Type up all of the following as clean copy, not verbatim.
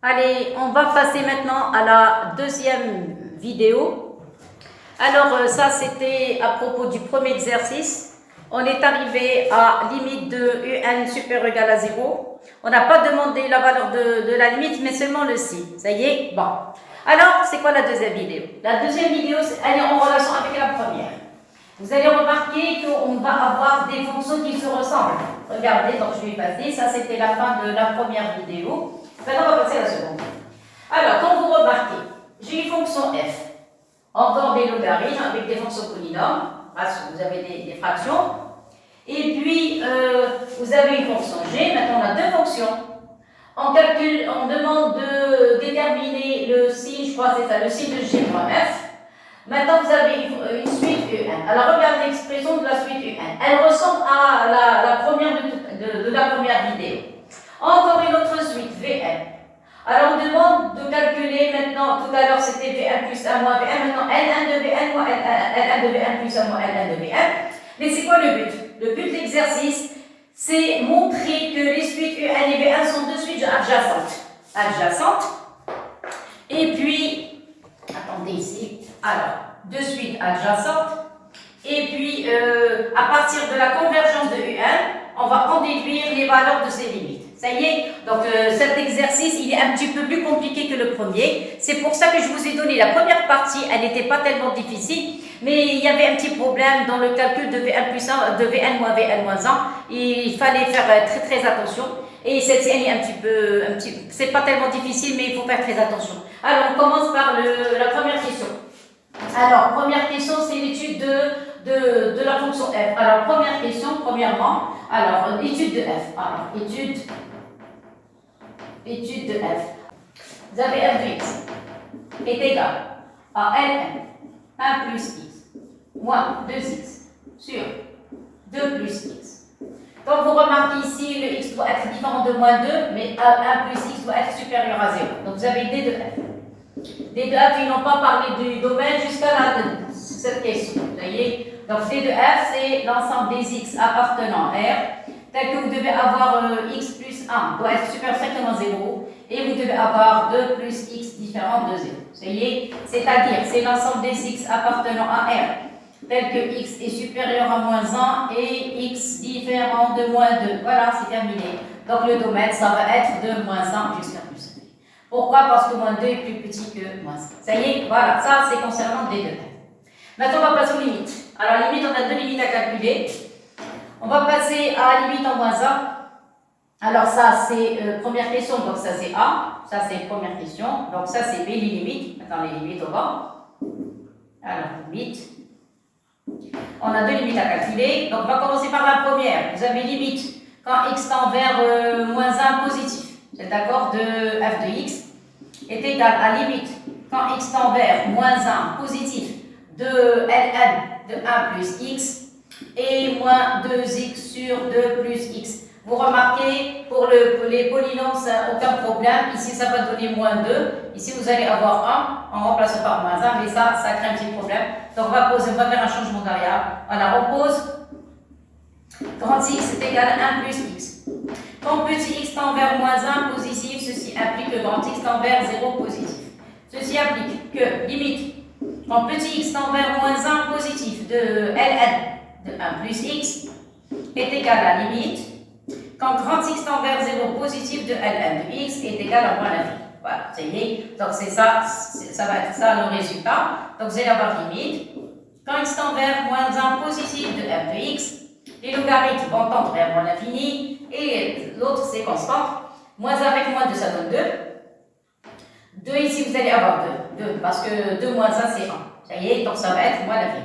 Allez, on va passer maintenant à la deuxième vidéo. Alors ça c'était à propos du premier exercice. On est arrivé à limite de UN supérieur ou égal à 0. On n'a pas demandé la valeur de la limite, mais seulement le signe. Ça y est, bon. Alors, c'est quoi la deuxième vidéo? La deuxième vidéo, elle est en relation avec la première. Vous allez remarquer qu'on va avoir des fonctions qui se ressemblent. Regardez, donc je vais passer. Ça, c'était la fin de la première vidéo. Maintenant, on va passer à la seconde. Alors, quand vous remarquez, j'ai une fonction f. Encore des logarithmes avec des fonctions polynômes. Vous avez des fractions. Et puis, vous avez une fonction g. Maintenant, on a deux fonctions. On calcule, on demande de déterminer le signe, je crois que c'est ça, le signe de g.f. Maintenant, vous avez une suite UN. Alors, regardez l'expression de la suite UN. Elle ressemble à la première de la première vidéo. Encore une autre suite, VN. Alors, on demande de calculer maintenant, tout à l'heure c'était VN plus 1 moins VN, maintenant L1 de VN moins L1 de VN plus 1 moins L1 de VN. Mais c'est quoi le but? Le but de l'exercice, c'est montrer que les suites UN et VN sont deux suites adjacentes. Et puis, attendez ici, alors, deux suites adjacentes. Et puis, à partir de la convergence de UN, on va en déduire les valeurs de ces limites. Ça y est, donc cet exercice, il est un petit peu plus compliqué que le premier. C'est pour ça que je vous ai donné la première partie, elle n'était pas tellement difficile, mais il y avait un petit problème dans le calcul de Vn plus 1, de Vn moins Vn moins 1. Il fallait faire très attention. Et celle-ci, elle est un petit peu, c'est pas tellement difficile, mais il faut faire très attention. Alors, on commence par la première question. Alors, première question, c'est l'étude de la fonction f. Alors, première question, premièrement, alors, étude de f. Alors, étude de f. Vous avez f de x est égal à ln 1 plus x moins 2x sur 2 plus x. Donc, vous remarquez ici, le x doit être différent de moins 2, mais 1 plus x doit être supérieur à 0. Donc, vous avez d de f. D de f, ils n'ont pas parlé du domaine jusqu'à cette question. Vous voyez? Donc, d de f, c'est l'ensemble des x appartenant à R, tel que vous devez avoir x plus 1 doit être supérieur strictement à 0, et vous devez avoir 2 plus x différent de 0. Vous voyez? C'est-à-dire, c'est l'ensemble des x appartenant à R, tel que x est supérieur à moins 1 et x différent de moins 2. Voilà, c'est terminé. Donc, le domaine, ça va être de moins 1 jusqu'à plus 1. Pourquoi? Parce que moins 2 est plus petit que moins 1. Ça y est, voilà, ça c'est concernant d de f. Maintenant, on va passer aux limites. Alors, la limite, on a deux limites à calculer. On va passer à la limite en moins 1. Alors, ça c'est première question, donc ça c'est A. Ça c'est première question. Donc, ça c'est B, les limites. Maintenant, les limites au bas. Alors, limite. On a deux limites à calculer. Donc, on va commencer par la première. Vous avez limite quand x tend vers moins 1 positif. Vous êtes d'accord? De f de x est égal à limite quand x tend vers moins 1 positif de ln de 1 plus x et moins 2x sur 2 plus x. Vous remarquez, pour les polynômes, ça n'a aucun problème. Ici, ça va donner moins 2. Ici, vous allez avoir 1 en remplaçant par moins 1, mais ça crée un petit problème. Donc, on va faire un changement de variable. Voilà, on pose grand x est égal à 1 plus x. Quand petit x tend vers moins 1 positif, ceci implique que grand x tend vers 0 positif. Ceci implique que, limite, quand petit x tend vers moins 1 positif de ln de 1 plus x est égal à limite quand grand x tend vers 0 positif de ln de x est égal à moins l'infini. Voilà, ça y est. Donc c'est ça, ça va être ça le résultat. Donc vous allez avoir limite quand x tend vers moins 1 positif de f de x, les logarithmes vont tendre vers moins l'infini et l'autre c'est constante. Moins 1 avec moins 2 ça donne 2. 2 ici vous allez avoir 2 parce que 2 moins 1 c'est 1. Ça y est, donc ça va être moins l'infini.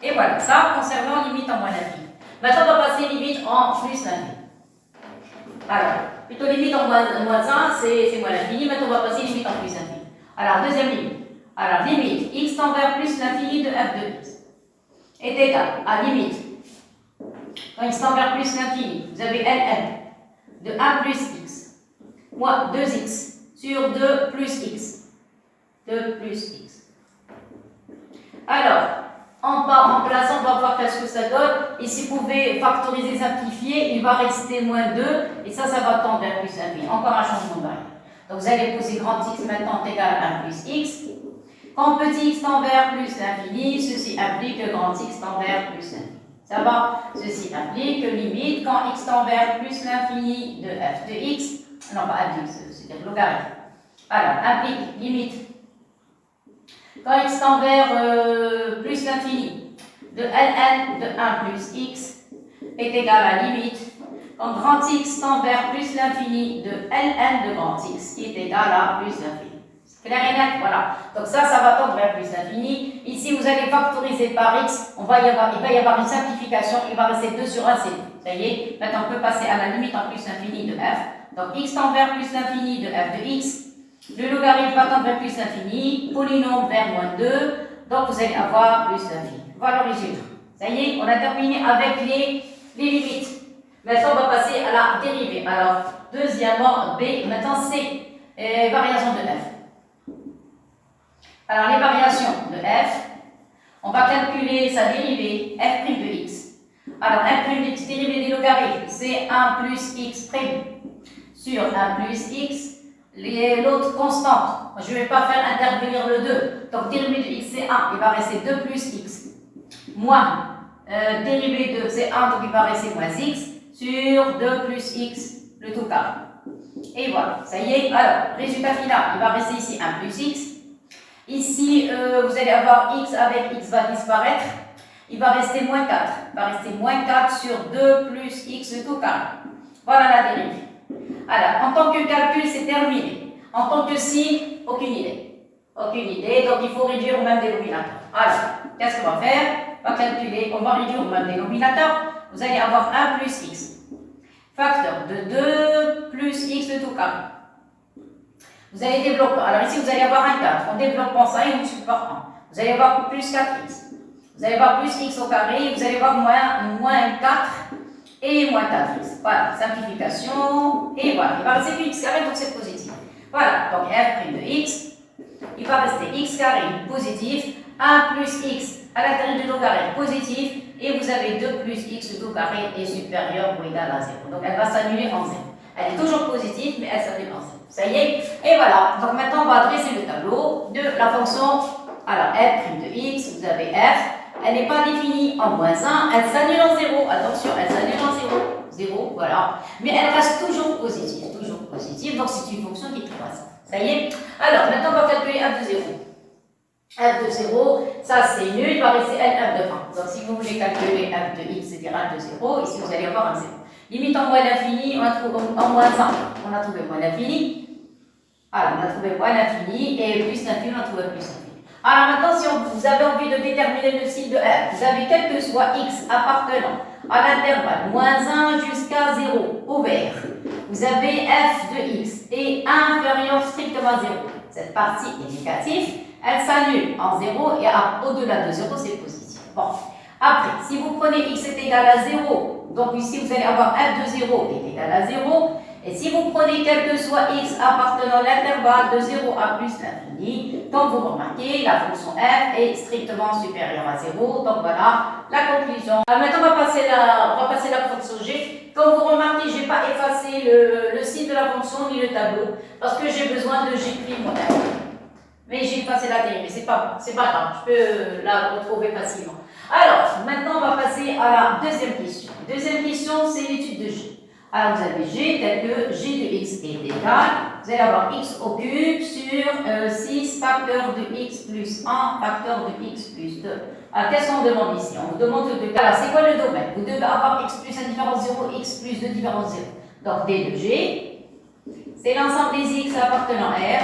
Et voilà, ça concernant limite en moins l'infini. Maintenant, on va passer limite en plus l'infini. Alors, plutôt limite en moins 1, c'est moins l'infini. Maintenant, on va passer limite en plus l'infini. Alors, deuxième limite. Alors, limite x tend vers plus l'infini de f de x est égal à limite. Quand x tend vers plus l'infini, vous avez ln de 1 plus x moins 2x sur 2 plus x. 2 plus x. Alors, en remplaçant, on va voir qu'est-ce que ça donne. Et si vous pouvez factoriser, simplifier, il va rester moins 2. Et ça va tendre vers plus 1. Encore un changement de variable. Donc vous allez poser grand X maintenant égal à 1 plus X. Quand petit x tend vers plus l'infini, ceci implique que grand X tend vers plus l'infini. Ça va? Ceci implique que limite, quand x tend vers plus l'infini de f de x, non pas f de x, c'est-à-dire logarithme. Alors, implique limite, quand x tend vers plus l'infini de ln de 1 plus x est égal à limite, quand grand X tend vers plus l'infini de ln de grand X qui est égal à plus l'infini. C'est clair et net, voilà. Donc ça va tendre vers plus l'infini. Ici, vous allez factoriser par x, il va y avoir une simplification, il va rester 2 sur 1, c'est tout. Ça y est, maintenant on peut passer à la limite en plus infini de f. Donc x tend vers plus l'infini de f de x. Le logarithme va tendre vers plus l'infini, polynôme vers moins 2, donc vous allez avoir plus l'infini. Voilà le résultat. Ça y est, on a terminé avec les limites. Maintenant, on va passer à la dérivée. Alors, deuxièmement, B, maintenant C, variation de f. Alors, les variations de f, on va calculer sa dérivée f' de x. Alors, f' de x, dérivée des logarithmes, c'est 1 plus x' sur 1 plus x. L'autre constante, je ne vais pas faire intervenir le 2. Donc, dérivée de x, c'est 1, il va rester 2 plus x. Moins, dérivée de, c'est 1, donc il va rester moins x, sur 2 plus x, le tout carré. Et voilà, ça y est. Alors, résultat final, il va rester ici 1 plus x. Ici, vous allez avoir x avec x va disparaître. Il va rester moins 4. Il va rester moins 4 sur 2 plus x, le tout carré. Voilà la dérivée. Alors, en tant que calcul, c'est terminé. En tant que signe, aucune idée. Aucune idée, donc il faut réduire au même dénominateur. Alors, qu'est-ce qu'on va faire? On va calculer, on va réduire au même dénominateur. Vous allez avoir 1 plus x. Facteur de 2 plus x de tout carré. Vous allez développer. Alors ici, vous allez avoir un 4. En développant ça, il multiplie par 1. Vous allez avoir plus 4x. Vous allez avoir plus x au carré. Vous allez avoir moins 4 et moins 4x. Voilà, simplification. Et voilà, il va rester plus x carré, donc c'est positif. Voilà, donc f' de x. Il va rester x carré positif. 1 plus x à l'intérieur du logarithme positif. Et vous avez 2 plus x tout carré est supérieur ou égal à 0. Donc elle va s'annuler en 0. Elle est toujours positive, mais elle s'annule en 0. Ça y est. Et voilà. Donc maintenant, on va dresser le tableau de la fonction. Alors, f' de x, vous avez f. Elle n'est pas définie en moins 1. Elle s'annule en 0. Attention, elle s'annule en 0. 0, voilà. Mais elle reste toujours positive. Toujours positive. Donc c'est une fonction qui est croissante. Ça y est. Alors, maintenant, on va calculer f de 0. f de 0, ça c'est nul, il va rester L1 de 1. Donc si vous voulez calculer f de x, c'est-à-dire 1 de 0, ici vous allez avoir un 0. Limite en moins l'infini, on a trouvé en moins 1. On a trouvé moins l'infini. Alors on a trouvé moins l'infini et plus l'infini, on a trouvé plus l'infini. Alors maintenant, si vous avez envie de déterminer le signe de f, vous avez quel que soit x appartenant à l'intervalle moins 1 jusqu'à 0 ouvert. Vous avez f de x est inférieur strictement à 0. Cette partie est négative. Elle s'annule en 0 et au-delà de 0, c'est positif. Bon. Après, si vous prenez x est égal à 0, donc ici vous allez avoir f de 0 est égal à 0. Et si vous prenez quel que soit x appartenant à l'intervalle de 0 à plus l'infini, donc vous remarquez, la fonction f est strictement supérieure à 0. Donc voilà la conclusion. Alors maintenant, on va passer la fonction g. Comme vous remarquez, je n'ai pas effacé le signe de la fonction ni le tableau parce que j'ai besoin de g' mon f. Mais j'ai effacé la dérivée, c'est pas grave, je peux la retrouver facilement. Alors, maintenant on va passer à la deuxième question. Deuxième question, c'est l'étude de g. Alors vous avez g tel que g de x est égal, vous allez avoir x au cube sur 6 facteur de x plus 1 facteur de x plus 2. Alors qu'est-ce qu'on demande ici? On vous demande de... Alors c'est quoi le domaine? Vous devez avoir x plus 1 différence 0, x plus 2 différence 0. Donc d de g, c'est l'ensemble des x appartenant à R,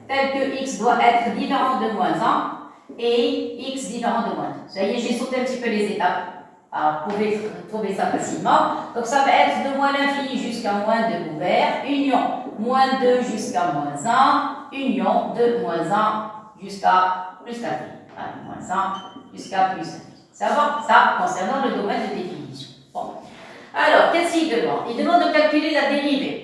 tel que x doit être différent de moins 1 et x différent de moins 2. Ça y est, j'ai sauté un petit peu les étapes. Alors, vous pouvez trouver ça facilement. Donc, ça va être de moins l'infini jusqu'à moins 2 ouvert, union moins 2 jusqu'à moins 1, union de moins 1 jusqu'à plus l'infini. Moins 1 jusqu'à plus l'infini. Ça va? Ça, concernant le domaine de définition. Bon. Alors, qu'est-ce qu'il demande? Il demande de calculer la dérivée.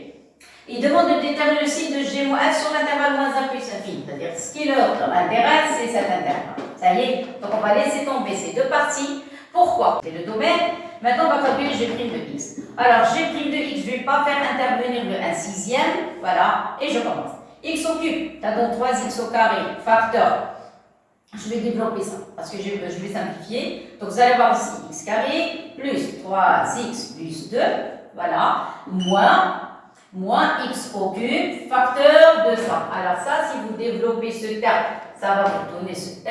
Il demande de déterminer le signe de g moins f sur l'intervalle moins 1 plus infini. C'est-à-dire, ce qui leur intéresse, c'est cet intervalle. Ça y est, donc on va laisser tomber ces deux parties. Pourquoi? C'est le domaine. Maintenant, on va calculer g' de x. Alors, g' de x, je ne vais pas faire intervenir le 1/6. Voilà, et je commence. x au cube, ça donne 3x au carré, facteur. Je vais développer ça parce que je vais simplifier. Donc vous allez avoir ici x carré plus 3x plus 2, voilà, moins x au cube, facteur de ça. Alors ça, si vous développez ce terme, ça va vous donner ce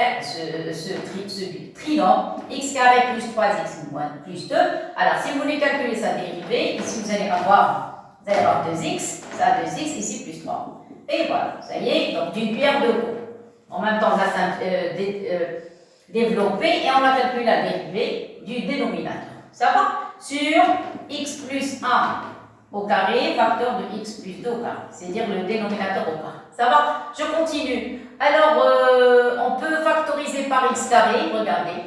trinombre, x carré plus 3x moins plus 2. Alors si vous voulez calculer sa dérivée, ici vous allez avoir 2x, ça 2x, ici plus 3. Et voilà, ça y est, donc d'une pierre deux coups. En même temps, on a développé et on a calculé la dérivée du dénominateur. Ça va? Sur x plus 1 au carré, facteur de x plus 2 au carré, c'est-à-dire le dénominateur au carré. Ça va? Je continue. Alors, on peut factoriser par x carré, regardez.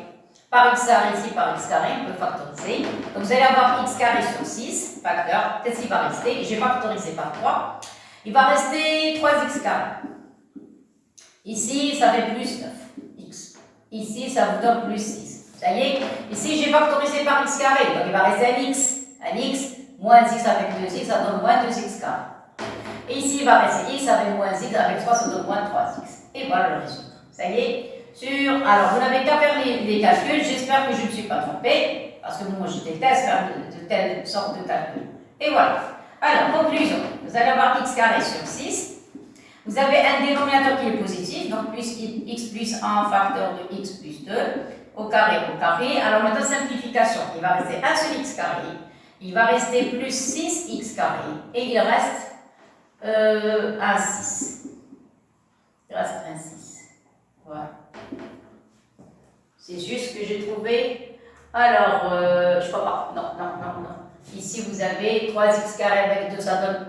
Par x carré ici, par x carré, on peut factoriser. Donc, vous allez avoir x carré sur 6, facteur. Qu'est-ce qui va rester? Je vais factoriser par 3. Il va rester 3x carré. Ici, ça fait plus 9x. Ici, ça vous donne plus 6. Ça y est. Ici, j'ai factorisé par x carré. Donc, il va rester un x. Un x, moins x avec 2x, ça donne moins 2x carré. Et ici, il va rester x avec moins x avec 3, ça donne moins 3x. Et voilà le résultat. Ça y est. Alors, vous n'avez qu'à faire les calculs. J'espère que je ne me suis pas trompée. Parce que moi, je déteste faire de telles sortes de calculs. Et voilà. Alors, conclusion. Vous allez avoir x carré sur 6. Vous avez un dénominateur qui est positif, donc plus x plus 1 facteur de x plus 2 au carré. Alors maintenant, simplification. Il va rester un seul x carré. Il va rester plus 6x carré. Et il reste un 6. Il reste un 6. Voilà. C'est juste que j'ai trouvé. Alors, je ne crois pas. Non. Ici, vous avez 3x carré avec 2, ça donne.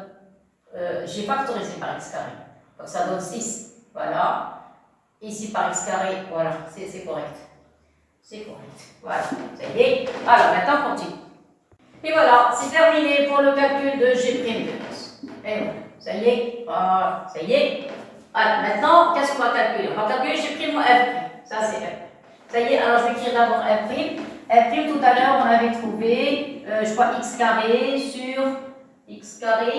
J'ai factorisé par x carré. Donc ça donne 6. Voilà. Ici par x carré, voilà, c'est correct. C'est correct. Voilà, ça y est. Alors maintenant, on continue. Et voilà, c'est terminé pour le calcul de G' de x. Et voilà, ça y est. Voilà, ça y est. Alors maintenant, qu'est-ce qu'on va calculer? On va calculer G' moins f'. Ça c'est f'. Ça y est, alors je vais écrire d'abord f'. F', tout à l'heure, on avait trouvé, je crois, x carré sur x carré.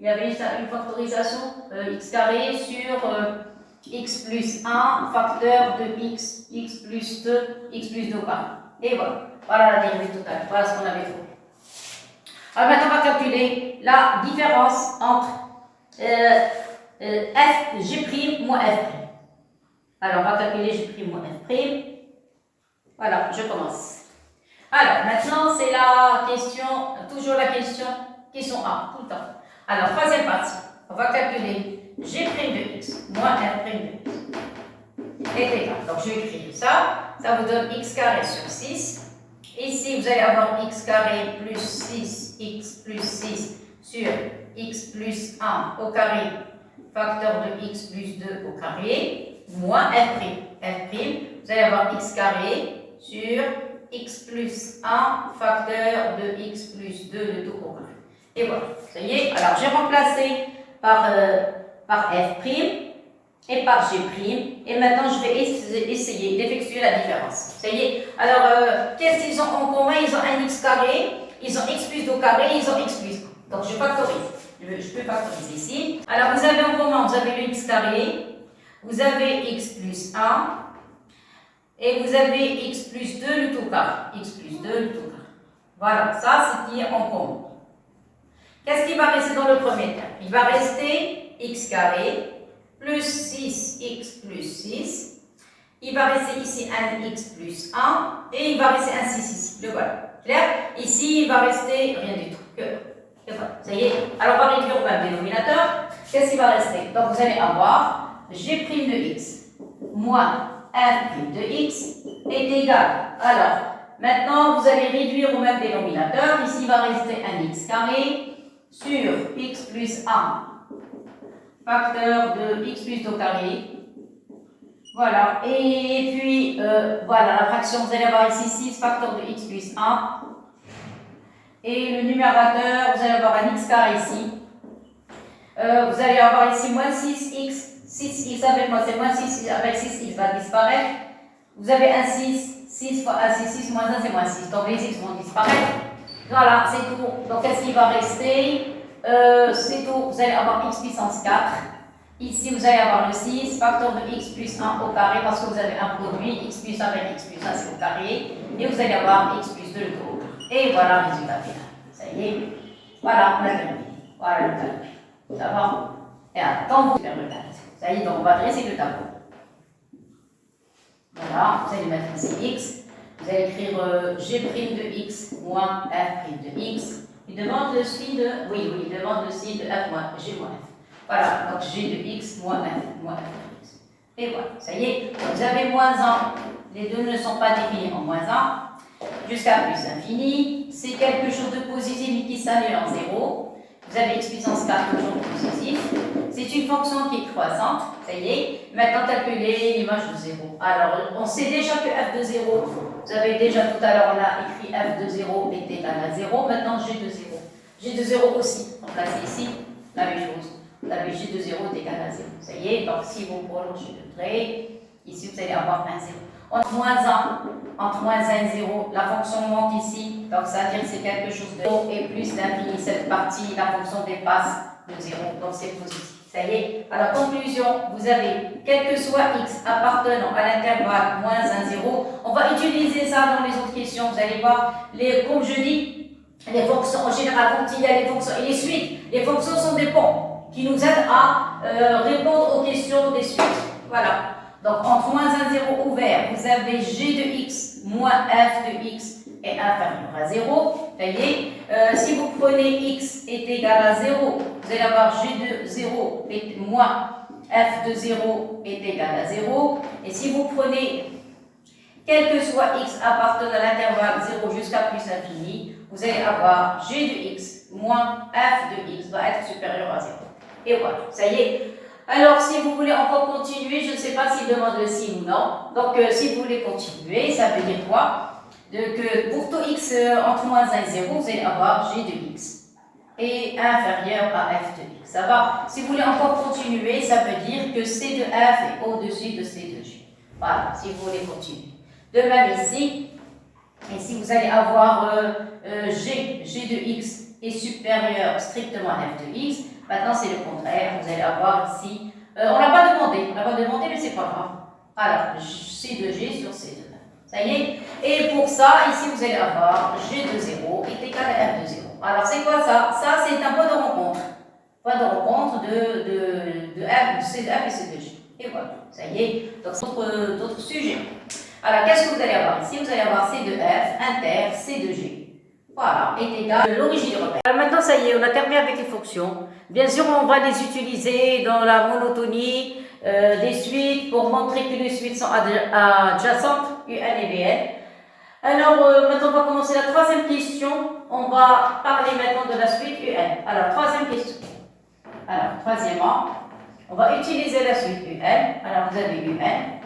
Il y avait une factorisation x carré sur x plus 1 facteur de x plus 2, x plus 2 carré. Et voilà. Voilà la dérivée totale. Voilà ce qu'on avait trouvé. Alors maintenant, on va calculer la différence entre G' moins f'. Alors, on va calculer G' moins f'. Voilà, je commence. Alors, maintenant, c'est la question, toujours la question 1, tout le temps. Alors, troisième partie, on va calculer G' de x moins f' de x est égal. Donc, je vais écrire ça. Ça vous donne x carré sur 6. Ici, vous allez avoir x carré plus 6x plus 6 sur x plus 1 au carré, facteur de x plus 2 au carré, moins f'. Vous allez avoir x carré sur x plus 1 facteur de x plus 2 le tout au carré. Et voilà, ça y est. Alors, j'ai remplacé par f' et par g'. Et maintenant, je vais essayer d'effectuer la différence. Ça y est. Alors, qu'est-ce qu'ils ont en commun? Ils ont un x carré, ils ont x plus 2 au carré, ils ont x plus 1. Donc, je factorise. Je peux factoriser ici. Alors, vous avez en commun, vous avez le x carré, vous avez x plus 1, et vous avez x plus 2 le tout carré. X plus 2 le tout carré. Voilà, ça, c'est ce qui est en commun. Qu'est-ce qui va rester dans le premier terme? Il va rester x carré plus 6x plus 6. Il va rester ici un x plus 1 et il va rester un 6 ici. Le voilà. Clair? Ici, il va rester rien du tout. Voilà. Ça y est. Alors, on va réduire au même dénominateur. Qu'est-ce qui va rester? Donc, vous allez avoir g' de x moins f' de x est égal. Alors, maintenant, vous allez réduire au même dénominateur. Ici, il va rester un x carré sur x plus 1 facteur de x plus 2 au carré. Voilà. Et puis, voilà, la fraction, vous allez avoir ici 6 facteur de x plus 1. Et le numérateur, vous allez avoir un x carré ici. Vous allez avoir ici moins 6x. 6x avec moi, c'est moins 6 avec 6x va disparaître. Vous avez un 6. 6 fois 1, c'est 6, moins 1, c'est moins 6. Donc, les x vont disparaître. Voilà, c'est tout. Donc, qu'est-ce qui va rester? c'est tout. Vous allez avoir x puissance 4. Ici, vous allez avoir le 6, facteur de x plus 1 au carré, parce que vous avez un produit, x plus 1 avec x plus 1, c'est au carré. Et vous allez avoir x plus 2 le tout. Et voilà le résultat final. Ça y est. Voilà, on a terminé. Voilà le calcul. Ça va? Et attends, vous faire le calcul. Ça y est, donc on va dresser le tableau. Voilà, vous allez mettre ici x. Vous allez écrire g' de x moins f' de x. Il demande le signe de. Oui, il demande le signe de f moins g moins f. Voilà, donc g de x moins f moins f de x. Et voilà, ça y est. Donc vous avez moins 1. Les deux ne sont pas définis en moins 1. Jusqu'à plus infini. C'est quelque chose de positif qui s'annule en 0. Vous avez x puissance 4 toujours positif. C'est une fonction qui est croissante. Ça y est. Maintenant, calculer l'image de 0. Alors, on sait déjà que f de 0, vous avez déjà tout à l'heure, on a écrit f de 0 est égal à 0. Maintenant, g de 0. G de 0 aussi. Donc là, c'est ici la même chose. Vous avez g de 0 est égal à 0. Ça y est. Donc, si vous prolongez le trait, ici, vous allez avoir un 0. Entre moins 1 et 0, la fonction monte ici, donc ça veut dire que c'est quelque chose de 0 et plus l'infini, cette partie, la fonction dépasse le 0, donc c'est positif. Ça y est, à la conclusion, vous avez, quel que soit x appartenant à l'intervalle moins 1, 0, on va utiliser ça dans les autres questions, vous allez voir, comme je dis, les fonctions, en général, quand il y a les fonctions et les suites, les fonctions sont des ponts qui nous aident à répondre aux questions des suites. Voilà. Donc, entre moins 1, 0 ouvert, vous avez g de x moins f de x est inférieur à 0. Ça y est. Si vous prenez x est égal à 0, vous allez avoir g de 0 moins f de 0 est égal à 0. Et si vous prenez, quel que soit x appartenant à l'intervalle 0 jusqu'à plus infini, vous allez avoir g de x moins f de x va être supérieur à 0. Et voilà, ça y est. Alors, si vous voulez encore continuer, je ne sais pas s'il demande le signe ou non. Donc, si vous voulez continuer, ça veut dire quoi? Que pour tout x entre moins 1 et 0, vous allez avoir g de x est inférieur à f de x. Ça va? Si vous voulez encore continuer, ça veut dire que c de f est au-dessus de c de g. Voilà, si vous voulez continuer. De même ici, vous allez avoir g de x est supérieur strictement à f de x. Maintenant, c'est le contraire. Vous allez avoir ici. On n'a pas demandé. On n'a pas demandé, mais c'est pas grave. Alors, C de G sur C de F. Ça y est. Et pour ça, ici, vous allez avoir G de 0 est égal à F de 0. Alors, c'est quoi ça? Ça, c'est un point de rencontre. Point de rencontre de F, C de F et C de G. Et voilà. Ça y est. Donc, c'est d'autres sujets. Alors, qu'est-ce que vous allez avoir ici? Vous allez avoir C de F inter C de G. Voilà, est égal à l'origine du repère. Alors maintenant, ça y est, on a terminé avec les fonctions. Bien sûr, on va les utiliser dans la monotonie des suites pour montrer que les suites sont adjacentes, UN et VN. Alors, maintenant, on va commencer la troisième question. On va parler maintenant de la suite UN. Alors, troisième question. Alors, troisièmement, on va utiliser la suite UN. Alors, vous avez UN,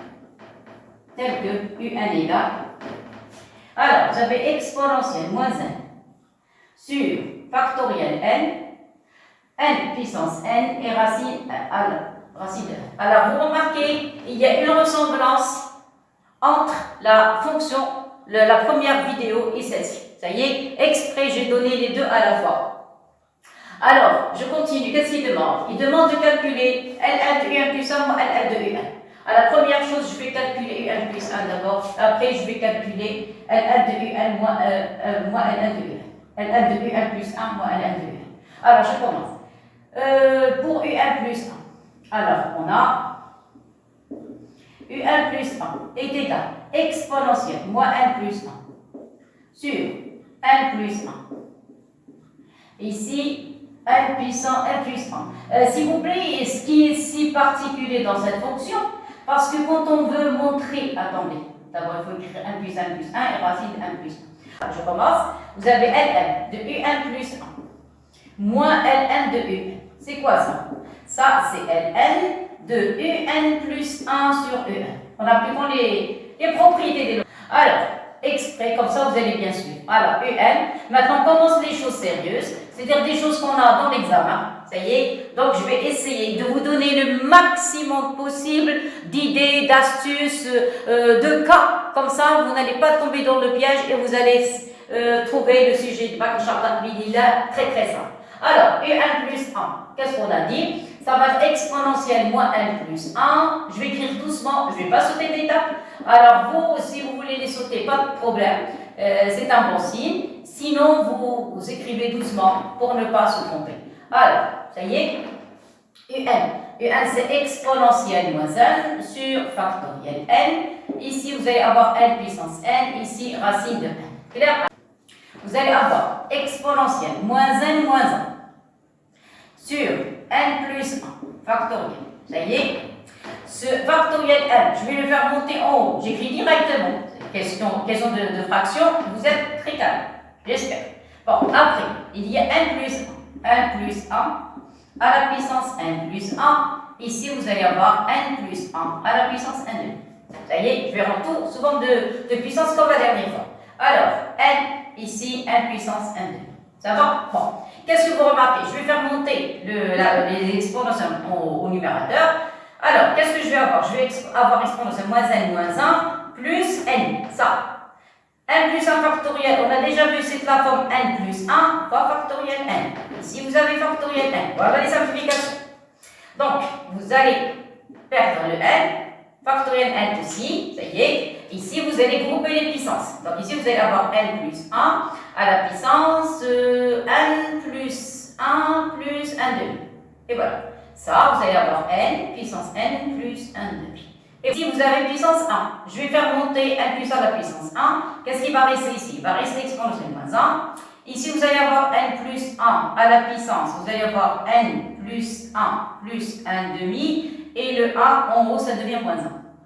tel que UN égale. Alors, vous avez exponentielle moins 1 sur factoriel n puissance n et racine de 1. Alors, vous remarquez, il y a une ressemblance entre la fonction, la première vidéo et celle-ci. Ça y est, exprès, j'ai donné les deux à la fois. Alors, je continue. Qu'est-ce qu'il demande? Il demande de calculer L1 de U1 plus 1 moins L1 de U1. Alors, la première chose, je vais calculer U1 plus 1 d'abord. Après, je vais calculer L1 de U1 moins L1 de U1. L1 de U1 plus 1 moins L1 de U1. Alors, je commence. Pour U1 plus 1, alors, on a U1 plus 1 est égal exponentielle moins 1 plus 1 sur 1 plus 1. Ici, 1 puissant 1 plus 1. S'il vous plaît, ce qui est si particulier dans cette fonction, parce que quand on veut montrer, attendez, d'abord il faut écrire 1 plus 1 plus 1 et racine de 1 plus 1. Je commence. Vous avez Ln de U1 plus 1 moins Ln de U1. C'est quoi ça? Ça, c'est Ln de Un plus 1 sur Un. On appliquons les propriétés des nombres. Alors, exprès, comme ça vous allez bien suivre. Alors, Un, maintenant on commence les choses sérieuses, c'est-à-dire des choses qu'on a dans l'examen. Ça y est, donc je vais essayer de vous donner le maximum possible d'idées, d'astuces, de cas. Comme ça, vous n'allez pas tomber dans le piège et vous allez trouver le sujet de bac Inch'Allah très très simple. Alors, un plus 1, qu'est-ce qu'on a dit? Ça va être exponentielle moins n plus 1. Je vais écrire doucement, je ne vais pas sauter d'étape. Alors, vous, si vous voulez les sauter, pas de problème. C'est un bon signe. Sinon, vous écrivez doucement pour ne pas se tromper. Alors, ça y est, un c'est exponentielle moins 1 sur factoriel n. Ici, vous allez avoir n puissance n. Ici, racine de n. Clair? Vous allez avoir exponentielle moins 1 sur n plus 1 factoriel. Ça y est, ce factoriel n, je vais le faire monter en haut. J'écris directement. Question de fraction, vous êtes très calme. J'espère. Bon, après, il y a n plus 1 à la puissance n plus 1. Ici, vous allez avoir n plus 1 à la puissance n demi. Ça y est, je vais rendre tout sous forme de puissance comme la dernière fois. Alors, n, ici, n puissance n demi. Ça va? Bon. Qu'est-ce que vous remarquez? Je vais faire monter les exponentielles au numérateur. Alors, qu'est-ce que je vais avoir? Je vais avoir exponentielle moins n moins 1 plus n. Ça. n plus 1 factoriel, on a déjà vu, c'est la forme n plus 1 fois factoriel n. Ici, vous avez factoriel n. Voilà les simplifications. Donc, vous allez perdre le n, factoriel n ici, ça y est. Ici, vous allez grouper les puissances. Donc, ici, vous allez avoir n plus 1 à la puissance n plus 1 plus 1 demi. Et voilà. Ça, vous allez avoir n puissance n plus 1 demi. Et ici, vous avez puissance 1. Je vais faire monter n plus 1 à la puissance 1. Qu'est-ce qui va rester ici? Il va rester exponentielle moins 1. Ici, vous allez avoir n plus 1 à la puissance. Vous allez avoir n plus 1 plus 1 demi. Et le 1 en haut, ça devient moins 1.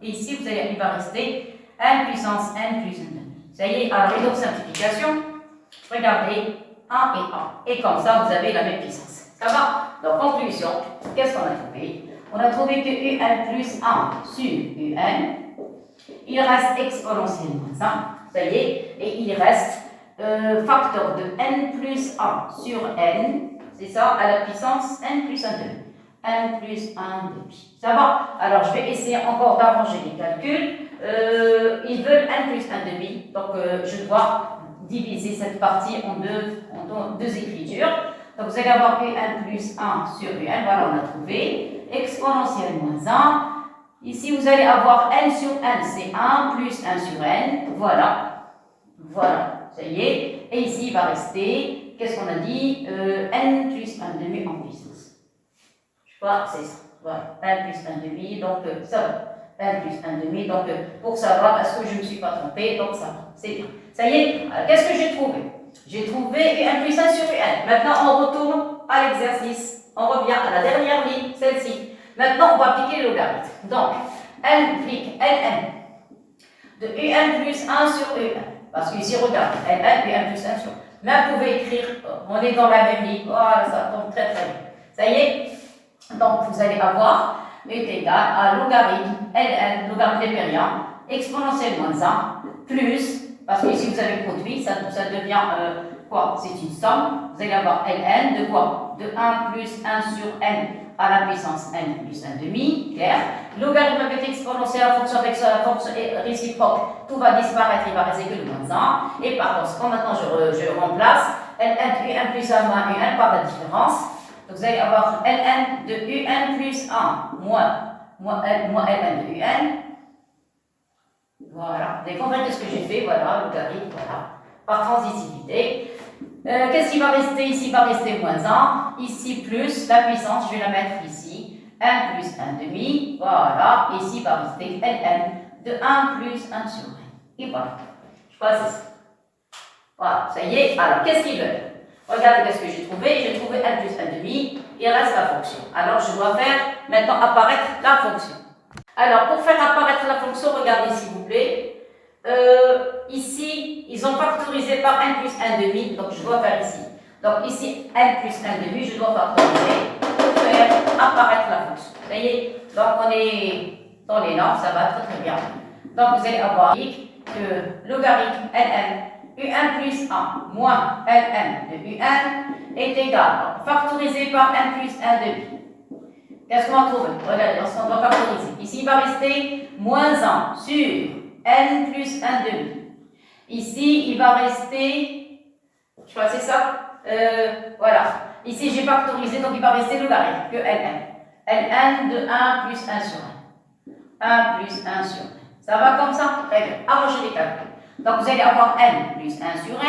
Et ici, il va rester n puissance n plus 1 demi. Ça y est, alors les autres simplifications, regardez, 1 et 1. Et comme ça, vous avez la même puissance. Ça va? Donc, conclusion, qu'est-ce qu'on a trouvé? On a trouvé que un plus 1 sur un, il reste exponentielle moins 1. Ça y est, et il reste facteur de n plus 1 sur n. C'est ça, à la puissance n plus 1 demi. n plus 1 demi. Ça va? Alors, je vais essayer encore d'arranger les calculs. Ils veulent n plus 1 demi. Donc, je dois diviser cette partie en deux écritures. Donc, vous allez avoir un plus 1 sur un. Voilà, on a trouvé. Exponentielle moins 1. Ici, vous allez avoir n sur n. C'est 1 plus 1 sur n. Voilà. Voilà. Ça y est. Et ici, il va rester, qu'est-ce qu'on a dit? N plus 1 demi en puissance. Je crois que c'est ça. Voilà. N plus 1 demi. Donc, ça va. N plus 1 demi. Donc, pour savoir, est-ce que je ne me suis pas trompée? Donc, ça va. C'est bien. Ça y est. Qu'est-ce que j'ai trouvé? J'ai trouvé n plus 1 sur n. Maintenant, on retourne à l'exercice. On revient à la dernière ligne, celle-ci. Maintenant, on va appliquer le logarithme. Donc, n implique ln de un plus 1 sur un. Parce qu'ici, regarde, ln puis 1 plus 1 sur. Mais vous pouvez écrire, on est dans la même ligne. Voilà, ça tombe très très bien. Ça y est. Donc, vous allez avoir est égal à logarithme ln, logarithme népérien, exponentielle moins 1, plus, parce qu'ici vous avez produit, ça devient quoi? C'est une somme. Vous allez avoir ln de quoi? De 1 plus 1 sur n à la puissance n plus 1 demi, clair. Logarithme avec exponentielle, la fonction avec la fonction réciproque, tout va disparaître, il va rester que le moins 1. Et par conséquent, maintenant je remplace ln 1 plus 1 moins un par la différence. Donc vous allez avoir ln de un plus 1 moins ln de un. Voilà. Vous avez compris ce que j'ai fait, voilà, logarithme, voilà, par transitivité. Qu'est-ce qui va rester ici? Il va rester moins 1. Ici, plus la puissance, je vais la mettre ici. 1 plus 1 demi. Voilà. Ici, il va rester ln de 1 plus 1 sur 1. Et voilà. Je crois que c'est ça. Voilà, ça y est. Alors, qu'est-ce qu'ils veulent? Regardez ce que j'ai trouvé. J'ai trouvé 1 plus 1 demi. Il reste la fonction. Alors, je dois faire maintenant apparaître la fonction. Alors, pour faire apparaître la fonction, regardez s'il vous plaît. Ici, ils ont factorisé par 1 plus 1 demi, donc je dois faire ici. Donc ici, 1 plus 1 demi, je dois factoriser pour faire apparaître la fonction. Vous voyez? Donc on est dans les normes, ça va très très bien. Donc vous allez avoir que logarithme ln un plus 1 moins ln de un est égal, factorisé par 1 plus 1 demi. Qu'est-ce qu'on va trouver? Regardez, on doit factoriser. Ici, il va rester moins 1 sur n plus 1 demi. Ici, il va rester, je crois que c'est ça, voilà. Ici, j'ai factorisé, donc il va rester logarithme que ln. ln de 1 plus 1 sur 1. 1 plus 1 sur 1. Ça va comme ça? Très bien. Arrangez les calculs. Donc, vous allez avoir n plus 1 sur 1.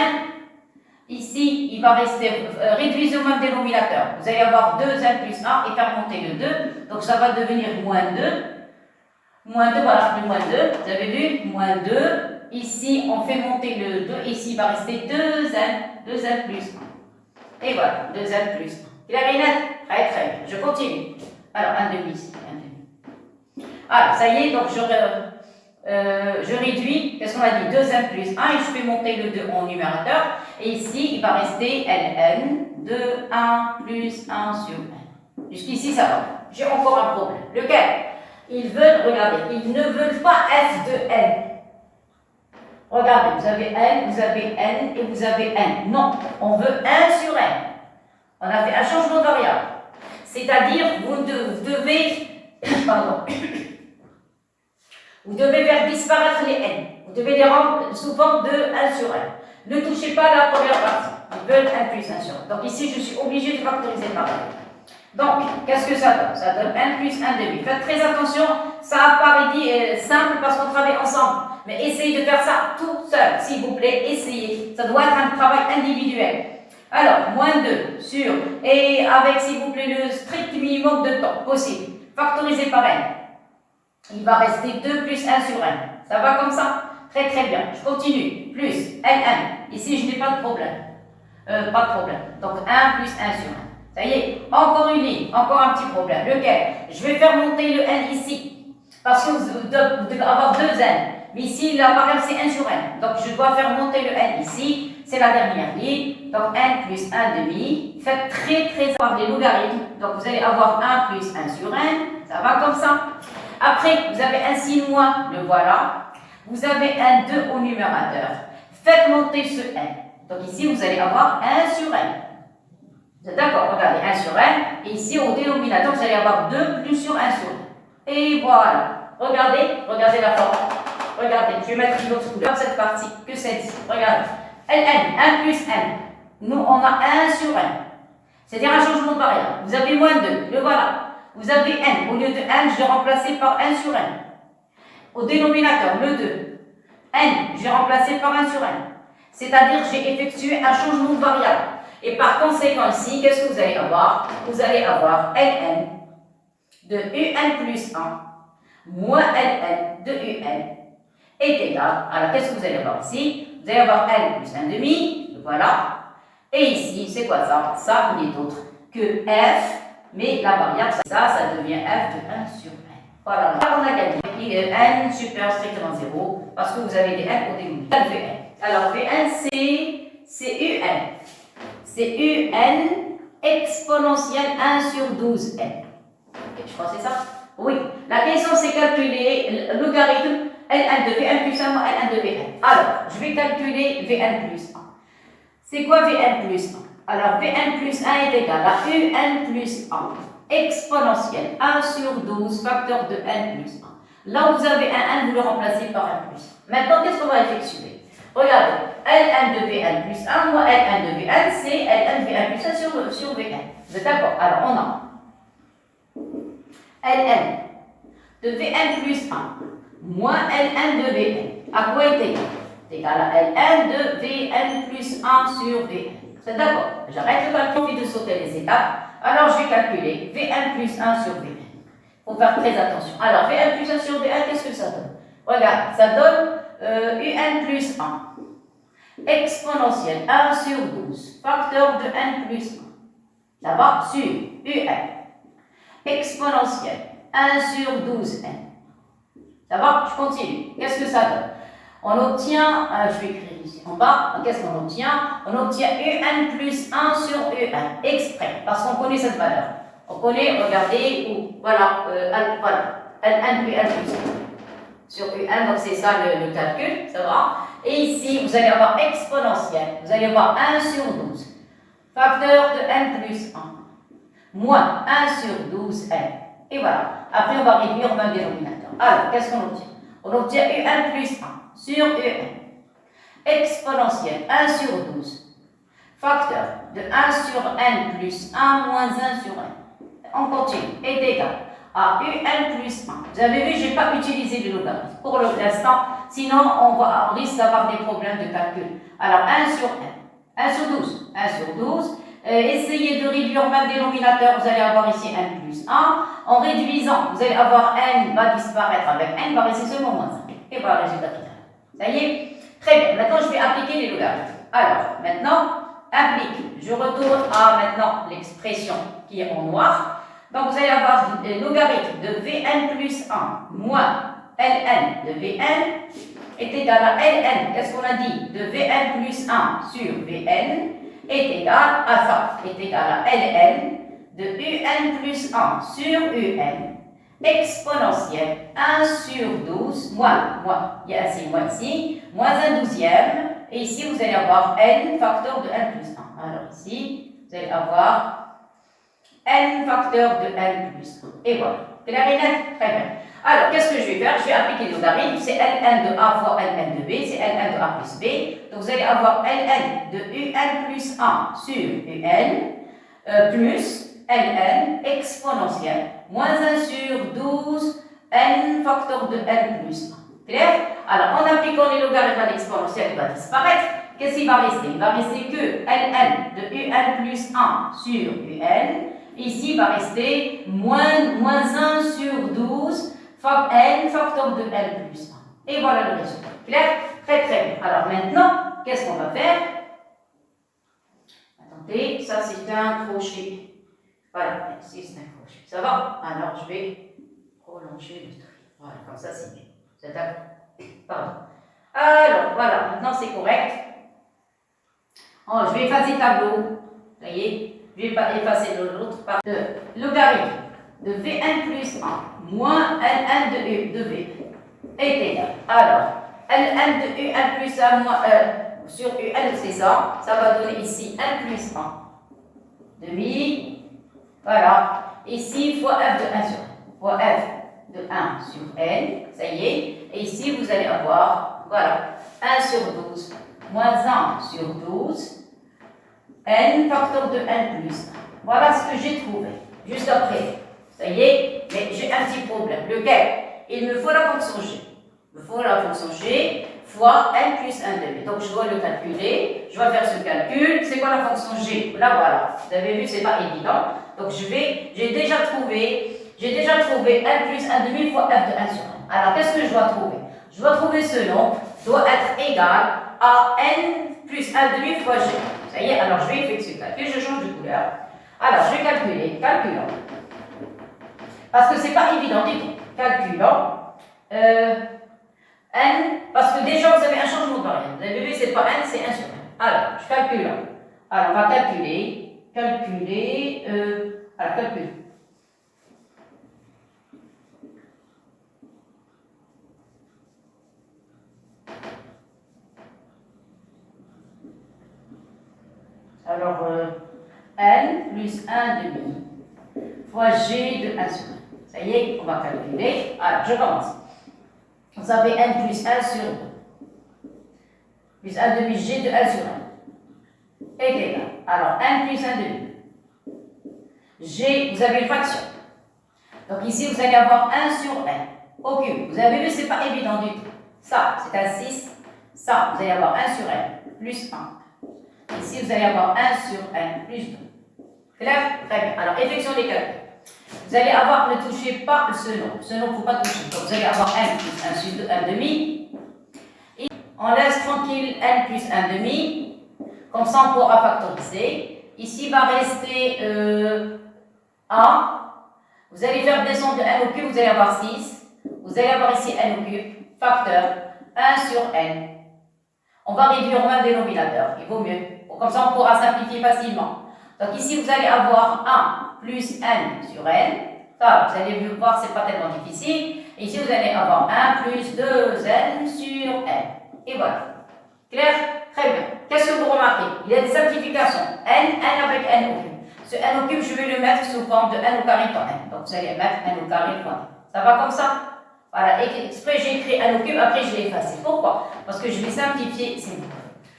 Ici, il va rester, réduisez au même dénominateur. Vous allez avoir 2n plus 1 et faire monter le 2. Donc, ça va devenir moins 2. Moins 2, voilà, le moins 2. Vous avez vu? Moins 2. Ici, on fait monter le 2. Ici, il va rester 2n plus 1. Et voilà, 2n plus 1. Il a rien net? Très très bien. Je continue. Alors, 1 demi ici, 1 demi. Alors, ça y est, donc je réduis, qu'est-ce qu'on a dit? 2n plus 1 et je fais monter le 2 en numérateur. Et ici, il va rester ln de 1 plus 1 sur 1. Jusqu'ici, ça va. J'ai encore un problème. Lequel? Ils veulent, regardez, ils ne veulent pas f de n. Regardez, vous avez n, vous avez n et vous avez n. Non, on veut 1 sur n. On a fait un changement de variable. C'est-à-dire, vous devez, pardon, vous devez faire disparaître les n. Vous devez les rendre sous forme de 1 sur n. Ne touchez pas la première partie. Ils veulent 1 plus 1 sur 1. Donc ici, je suis obligé de factoriser par 1. Donc, qu'est-ce que ça donne? Ça donne 1 plus 1 demi. Faites très attention, ça apparaît simple parce qu'on travaille ensemble. Mais essayez de faire ça tout seul, s'il vous plaît, essayez. Ça doit être un travail individuel. Alors, moins 2 sur, et avec, s'il vous plaît, le strict minimum de temps possible. Factorisé par n. Il va rester 2 plus 1 sur 1. Ça va comme ça? Très très bien. Je continue. Plus ln. Ici, je n'ai pas de problème. Pas de problème. Donc, 1 plus 1 sur 1. Ça y est, encore une ligne, encore un petit problème. Lequel? Je vais faire monter le n ici. Parce que vous devez avoir 2 n. Mais ici, la variable, c'est 1 sur n. Donc, je dois faire monter le n ici. C'est la dernière ligne. Donc, n plus 1 demi. Faites très, très par les logarithmes. Donc, vous allez avoir 1 plus 1 sur n. Ça va comme ça. Après, vous avez un signe moins. Le voilà. Vous avez un 2 au numérateur. Faites monter ce n. Donc, ici, vous allez avoir 1 sur n. Vous êtes d'accord? Regardez, 1 sur n. Et ici, au dénominateur, vous allez avoir 2 plus sur 1 sur n. Et voilà. Regardez la forme. Regardez, je vais mettre une autre couleur cette partie que celle-ci. Regardez. ln, 1 plus n. Nous, on a 1 sur n. C'est-à-dire un changement de variable. Vous avez moins 2. Le voilà. Vous avez n. Au lieu de n, je l'ai remplacé par 1 sur n. Au dénominateur, le 2. n, je l'ai remplacé par 1 sur n. C'est-à-dire j'ai effectué un changement de variable. Et par conséquent, ici, qu'est-ce que vous allez avoir? Vous allez avoir ln de un plus 1 moins ln de un est égal. Alors, qu'est-ce que vous allez avoir ici? Vous allez avoir n plus 1 demi, voilà. Et ici, c'est quoi ça? Ça n'est autre que f, mais la variable, ça devient f de 1 sur n. Voilà, là, on a gagné. Il est n supérieur strictement 0, parce que vous avez des n au dénominateur. Vn. Alors, Vn, c'est un. C'est un exponentielle 1 sur 12n. Je crois que c'est ça? Oui. La question, c'est calculer le logarithme ln de Vn plus 1 moins ln de Vn. Alors, je vais calculer Vn plus 1. C'est quoi Vn plus 1? Alors, Vn plus 1 est égal à un plus 1 exponentielle 1 sur 12 facteur de n plus 1. Là où vous avez un 1, vous le remplacez par 1 plus 1. Maintenant, qu'est-ce qu'on va effectuer? Regardez, ln de Vn plus 1 moins ln de Vn, c'est ln de Vn plus 1 sur Vn. Vous êtes d'accord? Alors, on a ln de Vn plus 1 moins ln de Vn. À quoi est égal? C'est égal à ln de Vn plus 1 sur Vn. Vous êtes d'accord? J'arrête le calcul, envie de sauter les étapes. Alors, je vais calculer Vn plus 1 sur Vn. Il faut faire très attention. Alors, Vn plus 1 sur Vn, qu'est-ce que ça donne? Regarde, ça donne un plus 1 exponentielle 1 sur 12 facteur de n plus 1. Ça va sur un exponentielle 1 sur 12n. Ça va? Je continue. Qu'est-ce que ça donne? On obtient, je vais écrire ici en bas, qu'est-ce qu'on obtient? On obtient un plus 1 sur un, exprès, parce qu'on connaît cette valeur. On connaît, regardez, où, voilà, voilà, un plus 1 sur un, donc c'est ça le calcul, ça va? Et ici, vous allez avoir exponentielle, vous allez avoir 1 sur 12, facteur de n plus 1, moins 1 sur 12n. Et voilà. Après, on va réduire au même dénominateur. Alors, qu'est-ce qu'on obtient? On obtient un plus 1 sur un exponentielle 1 sur 12 facteur de 1 sur n plus 1 moins 1 sur n. On continue, est égal à un plus 1. Vous avez vu, je n'ai pas utilisé le logarithme pour l'instant, sinon on risque d'avoir des problèmes de calcul. Alors 1 sur n, 1 sur 12, 1 sur 12. Essayez de réduire même dénominateur, vous allez avoir ici n plus 1. En réduisant, vous allez avoir n va disparaître avec n, va rester seulement moins 1. Et voilà le résultat final. Ça y est? Très bien, maintenant je vais appliquer les logarithmes. Alors, maintenant, applique. Je retourne à maintenant l'expression qui est en noir. Donc vous allez avoir le logarithme de Vn plus 1 moins Ln de Vn est égal à Ln. Qu'est-ce qu'on a dit? De Vn plus 1 sur Vn est égal à ça, est égal à Ln de Un plus 1 sur Un exponentielle 1 sur 12 moins, il y a un signe moins ici, moins 1 douzième, et ici vous allez avoir n facteur de 1 plus 1. Alors ici, vous allez avoir n facteur de 1 plus 1. Et voilà. Clair et net? Très bien. Alors, qu'est-ce que je vais faire? Je vais appliquer le logarithme. C'est ln de a fois ln de b. C'est ln de a plus b. Donc, vous allez avoir ln de un plus 1 sur un plus ln exponentielle moins 1 sur 12 n facteur de n plus 1. Clair? Alors, en appliquant les logarithmes à l'exponentielle, il va disparaître. Qu'est-ce qu'il va rester? Il va rester que ln de un plus 1 sur un. Ici, il va rester moins 1 sur 12 n facteur de n plus 1. Et voilà le résultat. Clair? Très très bien. Alors maintenant, qu'est-ce qu'on va faire? Attendez, ça c'est un crochet. Voilà, ici c'est un crochet. Ça va? Alors je vais prolonger le truc. Voilà, comme ça c'est bien. C'est d'accord? Pardon. Alors voilà, maintenant c'est correct. Oh, je vais effacer le tableau. Ça y est. Je vais effacer l'autre part. Le logarithme de Vn plus 1 moins Ln de V est égal. Alors, Ln de Un plus 1 moins, sur Un, c'est ça. Ça va donner ici 1 plus 1 demi. Voilà. Ici, fois f de 1 sur n. Fois f de 1 sur n. Ça y est. Et ici, vous allez avoir, voilà, 1 sur 12 moins 1 sur 12. n facteur de n plus 1. Voilà ce que j'ai trouvé. Juste après. Ça y est, mais j'ai un petit problème. Lequel? Il me faut la fonction g. Il me faut la fonction g fois n plus 1 demi. Donc je dois le calculer. Je vais faire ce calcul. C'est quoi la fonction g? Là voilà. Vous avez vu, c'est pas évident. Donc j'ai déjà trouvé n plus 1 demi fois f de 1 sur 1. Alors qu'est-ce que je dois trouver? Je dois trouver ce nombre doit être égal à n plus 1 demi fois g. Ça y est, alors je vais effectuer le calcul, je change de couleur. Alors je vais calculer, calculons. Parce que c'est pas évident du tout. Calculons. N, parce que déjà vous avez un changement de variable. Vous avez vu, c'est pas n, c'est 1 sur 1. Alors, je calcule. Alors, on va calculer. Alors, calcul. Alors, n plus 1 demi fois g de 1 sur 1. Ça y est, on va calculer. Alors, je commence. Vous avez n plus 1 sur 2. Plus 1 demi g de 1 sur 1. Est égal. Alors, n plus 1 demi. G, vous avez une fraction. Donc ici, vous allez avoir 1 sur n. Au cube. Vous avez vu, c'est pas évident du tout. Ça, c'est un 6. Ça, vous allez avoir 1 sur n plus 1. Ici, vous allez avoir 1 sur n plus 2. Clair? Très bien. Alors, effectuons les calculs. Vous allez avoir, ne touchez pas ce nom. Ce nom, il ne faut pas toucher. Donc, vous allez avoir n plus 1 sur 2, 1 demi. Et on laisse tranquille n plus 1 demi. Comme ça, on pourra factoriser. Ici, va rester 1. Vous allez faire descendre de n au cube, vous allez avoir 6. Vous allez avoir ici n au cube, facteur 1 sur n. On va réduire au même dénominateur, il vaut mieux. Comme ça, on pourra simplifier facilement. Donc ici, vous allez avoir 1 plus n sur n. Ça, vous allez voir, c'est pas tellement difficile. Et ici, vous allez avoir 1 plus 2n sur n. Et voilà. Clair? Très bien. Qu'est-ce que vous remarquez? Il y a des simplifications. N avec n au cube. Ce n au cube, je vais le mettre sous forme de n au carré fois n. Donc, vous allez mettre n au carré fois n. Ça va comme ça? Voilà. Et exprès, j'ai écrit n au cube, après, je l'ai effacé. Pourquoi? Parce que je vais simplifier ces mots.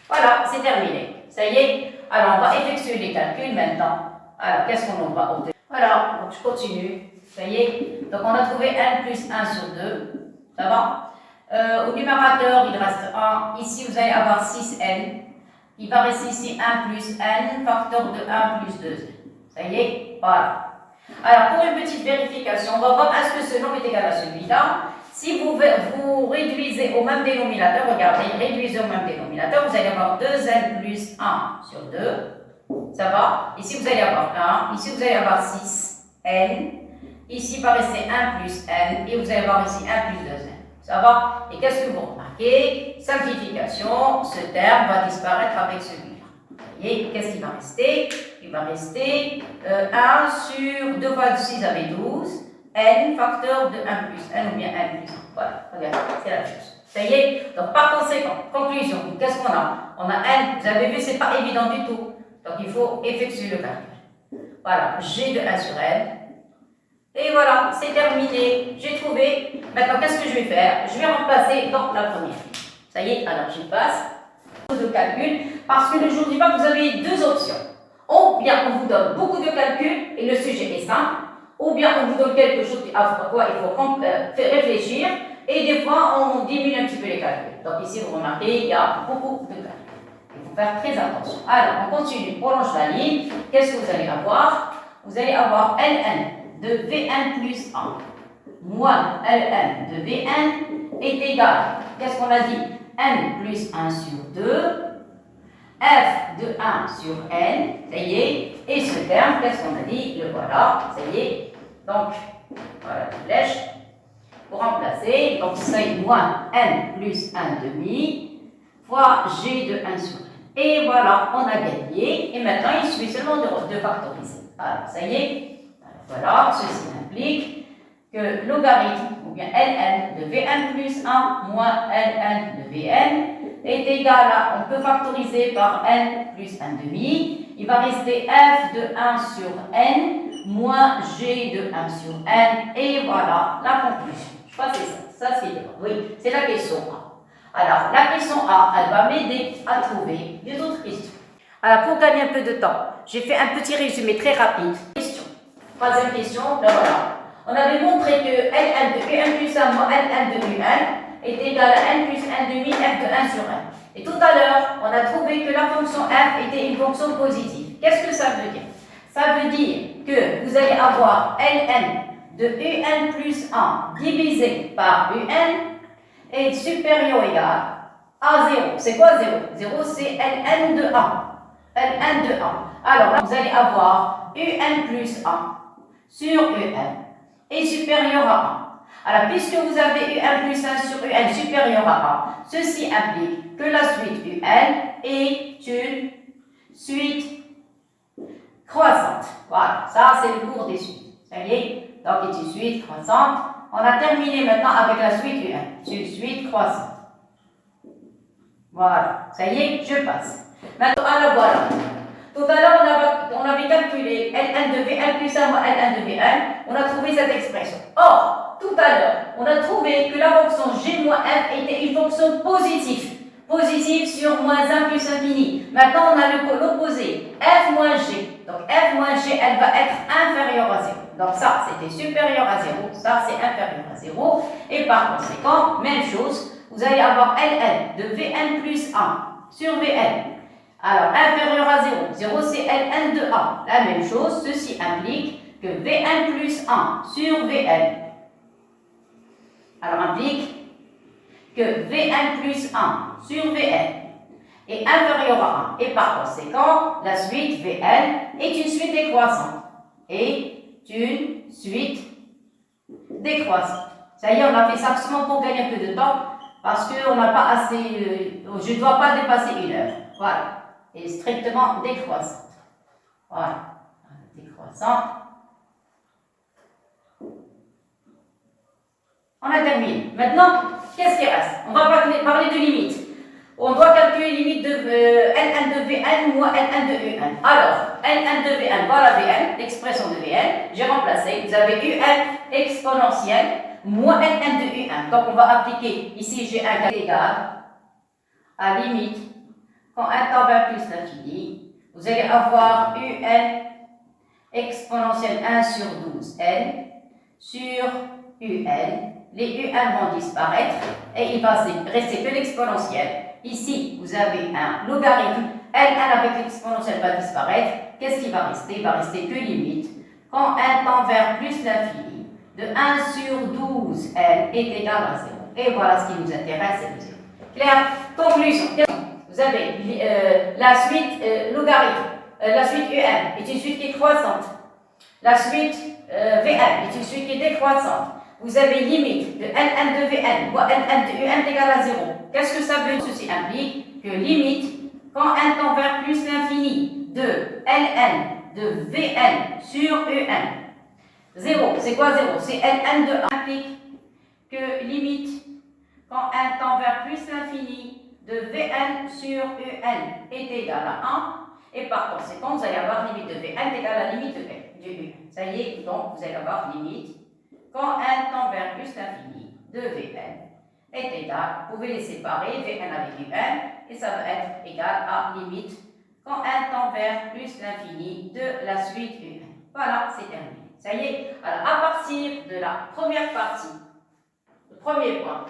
Voilà, c'est terminé. Ça y est. Alors, on va effectuer les calculs maintenant. Alors, qu'est-ce qu'on va obtenir? Voilà, donc je continue. Ça y est. Donc, on a trouvé n plus 1 sur 2. Ça va? Au numérateur, il reste 1. Ici, vous allez avoir 6n. Il va rester ici 1 plus n, facteur de 1 plus 2n. Ça y est? Voilà. Alors, pour une petite vérification, on va voir est-ce que ce nombre est égal à celui-là. Si vous réduisez au même dénominateur, regardez, réduisez au même dénominateur, vous allez avoir 2n plus 1 sur 2. Ça va? Ici, vous allez avoir 1. Ici, vous allez avoir 6n. Ici, il va rester 1 plus n. Et vous allez avoir ici 1 plus 2n. Ça va? Et qu'est-ce que vous remarquez? Simplification, ce terme va disparaître avec celui-là. Vous voyez, qu'est-ce qui va rester? Il va rester 1 sur 2 fois 6, ça fait 12. N facteur de 1 plus n ou bien n plus 1. Voilà, regardez, c'est la même chose. Ça y est? Donc, par conséquent, conclusion, qu'est-ce qu'on a? On a n, vous avez vu, c'est pas évident du tout. Donc, il faut effectuer le calcul. Voilà, g de 1 sur n. Et voilà, c'est terminé. J'ai trouvé. Maintenant, qu'est-ce que je vais faire? Je vais remplacer dans la première. Ça y est, alors je passe de calcul parce que ne je vous dis pas que vous avez deux options. Ou bien on vous donne beaucoup de calculs et le sujet est simple, ou bien on vous donne quelque chose à quoi il faut réfléchir et des fois on diminue un petit peu les calculs. Donc ici vous remarquez, il y a beaucoup de calculs. Il faut faire très attention. Alors on continue, on prolonge la ligne. Qu'est-ce que vous allez avoir? Vous allez avoir ln de Vn plus 1 moins ln de Vn est égal, qu'est-ce qu'on a dit? N plus 1 sur 2, f de 1 sur n, ça y est, et ce terme, qu'est-ce qu'on a dit? Le voilà, ça y est. Donc, voilà la flèche. Pour remplacer, donc c'est moins n plus 1 demi fois g de 1 sur n. Et voilà, on a gagné. Et maintenant, il suffit seulement de factoriser. Alors, ça y est. Voilà, ceci implique que logarithme, ou bien ln de Vn plus 1 moins ln de Vn est égal à, on peut factoriser par n plus 1 demi, il va rester f de 1 sur n moins g de 1 sur n, et voilà la conclusion. Je crois que c'est ça, c'est oui, c'est la question A. Alors, la question A, elle va m'aider à trouver les autres questions. Alors, pour gagner un peu de temps, j'ai fait un petit résumé très rapide. Question. Troisième question, là voilà. On avait montré que ln de un plus 1 moins ln de un est égal à n plus 1 demi f de 1 sur n. Et tout à l'heure, on a trouvé que la fonction f était une fonction positive. Qu'est-ce que ça veut dire? Ça veut dire que vous allez avoir ln de un plus 1 divisé par un est supérieur ou égal à 0. C'est quoi 0? 0, c'est ln de 1. ln de 1. Alors là, vous allez avoir un plus 1 sur un est supérieur à 1. Alors, puisque vous avez un plus 1 sur un supérieur à 1, ceci implique que la suite un est une suite croissante. Voilà, ça c'est le cours des suites. Ça y est, donc c'est une suite croissante. On a terminé maintenant avec la suite un. C'est une suite croissante. Voilà, ça y est, je passe. Maintenant, alors voilà. Tout à l'heure, on avait calculé ln de V1 plus 1 moins ln de V1. On a trouvé cette expression. Or, tout à l'heure, on a trouvé que la fonction g moins f était une fonction positive. Positive sur moins 1 plus infini. Maintenant, on a l'opposé. F moins g. Donc, f moins g, elle va être inférieure à 0. Donc, ça, c'était supérieur à 0. Ça, c'est inférieur à 0. Et par conséquent, même chose. Vous allez avoir ln de Vn plus 1 sur Vn. Alors, inférieur à 0. 0, c'est ln de 1. La même chose, ceci implique que Vn plus 1 sur Vn. Alors, implique que Vn plus 1 sur Vn est inférieur à 1. Et par conséquent, la suite Vn est une suite décroissante. Et une suite décroissante. Ça y est, on a fait ça seulement pour gagner un peu de temps, parce qu'on n'a pas assez... je ne dois pas dépasser 1 heure. Voilà. Et strictement décroissante. Voilà. Décroissante. On a terminé. Maintenant, qu'est-ce qui reste? On va parler de limites. On doit calculer limite de ln de Vn moins ln de un. Alors, ln de Vn, voilà Vn, l'expression de Vn. J'ai remplacé. Vous avez un exponentielle moins ln de un. Donc, on va appliquer ici, j'ai un égal à limite quand 1 tend vers plus l'infini vous allez avoir UN exponentielle 1 sur 12n sur UN. Les UN vont disparaître et il va rester que l'exponentielle. Ici, vous avez un logarithme. Ln avec l'exponentielle va disparaître. Qu'est-ce qui va rester? Il va rester que limite. Quand n tend vers plus l'infini, de 1 sur 12n est égal à 0. Et voilà ce qui nous intéresse, c'est le 0. Claire? Conclusion. Vous avez la suite logarithme. La suite UN est une suite qui est croissante. La suite Vn est une suite qui est décroissante. Vous avez limite de Ln de Vn ou Ln de Un est égal à 0. Qu'est-ce que ça veut dire? Ceci implique que limite, quand n tend vers plus l'infini, de Ln de Vn sur Un. 0, c'est quoi 0? C'est Ln de 1 implique que limite, quand n tend vers plus l'infini, de Vn sur Un est égal à 1. Et par conséquent, vous allez avoir limite de Vn égale à la limite de Un. Ça y est, donc vous allez avoir limite. Quand n tend vers plus l'infini de Vn est égal, vous pouvez les séparer, Vn avec Un, et ça va être égal à limite quand n tend vers plus l'infini de la suite Un. Voilà, c'est terminé. Ça y est. Alors, à partir de la première partie, le premier point,